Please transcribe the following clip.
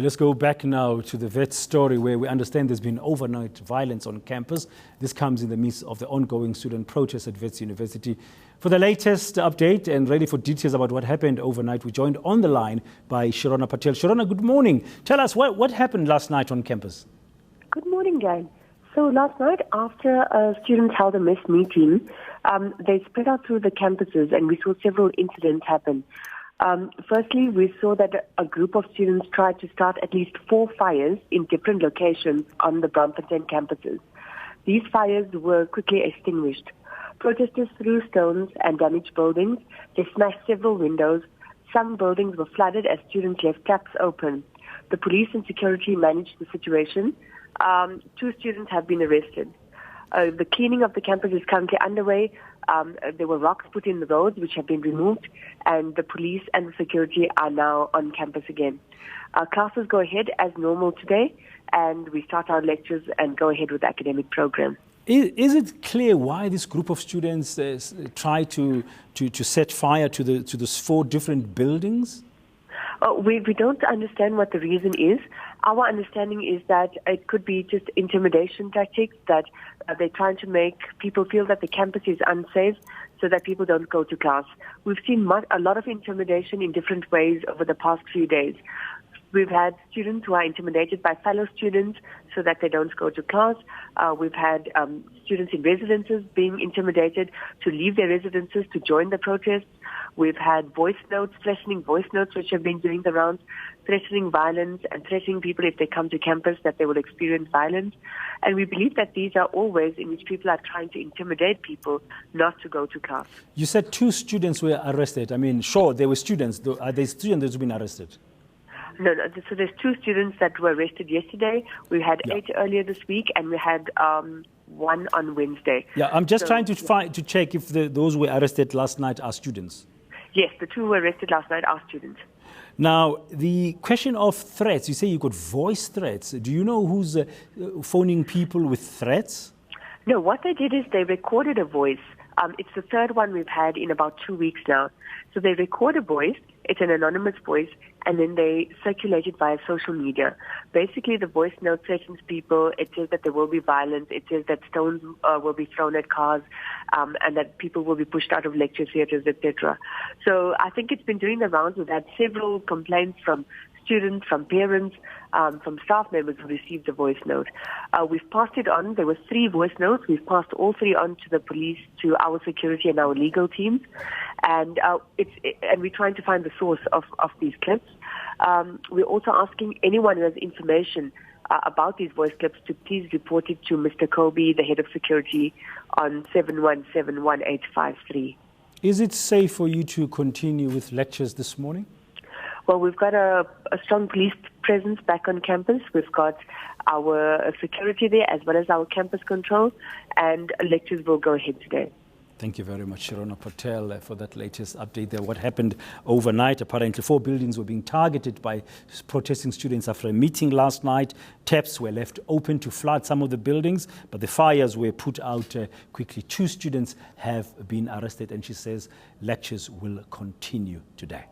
Let's go back now to the Wits story, where we understand there's been overnight violence on campus. This comes in the midst of the ongoing student protests at Wits University. For the latest update and ready for details about what happened overnight, we joined on the line by Shirona Patel. Shirona, good morning. Tell us what happened last night on campus. Good morning, Jane. So last night, after students held a mess meeting, they spread out through the campuses and we saw several incidents happen. Firstly, we saw that a group of students tried to start at least 4 fires in different locations on the Braamfontein campuses. These fires were quickly extinguished. Protesters threw stones and damaged buildings. They smashed several windows. Some buildings were flooded as students left taps open. The police and security managed the situation. 2 students have been arrested. The cleaning of the campus is currently underway. There were rocks put in the roads which have been removed, and the police and the security are now on campus again. Our classes go ahead as normal today, and we start our lectures and go ahead with the academic program. Is it clear why this group of students try to set fire to those 4 different buildings? We don't understand what the reason is. Our understanding is that it could be just intimidation tactics, that they're trying to make people feel that the campus is unsafe so that people don't go to class. We've seen a lot of intimidation in different ways over the past few days. We've had students who are intimidated by fellow students so that they don't go to class. We've had students in residences being intimidated to leave their residences to join the protests. We've had threatening voice notes which have been doing the rounds, threatening violence and threatening people if they come to campus that they will experience violence. And we believe that these are all ways in which people are trying to intimidate people not to go to class. You said 2 students were arrested. I mean, sure, they were students. Are they students who've been arrested? No. So there's 2 students that were arrested yesterday. We had 8 earlier this week, and we had 1 on Wednesday. Yeah, I'm just trying to check if those who were arrested last night are students. Yes, the 2 who were arrested last night are students. Now, the question of threats, you say you got voice threats. Do you know who's phoning people with threats? No, what they did is they recorded a voice. It's the 3rd one we've had in about 2 weeks now. So they record a voice, it's an anonymous voice, and then they circulate it via social media. Basically, the voice note threatens people. It says that there will be violence. It says that stones will be thrown at cars, and that people will be pushed out of lecture theatres, etc. So I think it's been doing the rounds. We've had several complaints from students, from parents, from staff members who received the voice note. We've passed it on. There were 3 voice notes. We've passed all 3 on to the police, to our security and our legal teams. And we're trying to find the source of these clips. We're also asking anyone who has information about these voice clips to please report it to Mr. Kobe, the head of security, on 7171853. Is it safe for you to continue with lectures this morning? Well, we've got a strong police presence back on campus. We've got our security there as well as our campus control, and lectures will go ahead today. Thank you very much, Shirona Patel, for that latest update there. What happened overnight? Apparently 4 buildings were being targeted by protesting students after a meeting last night. Taps were left open to flood some of the buildings, but the fires were put out quickly. 2 students have been arrested, and she says lectures will continue today.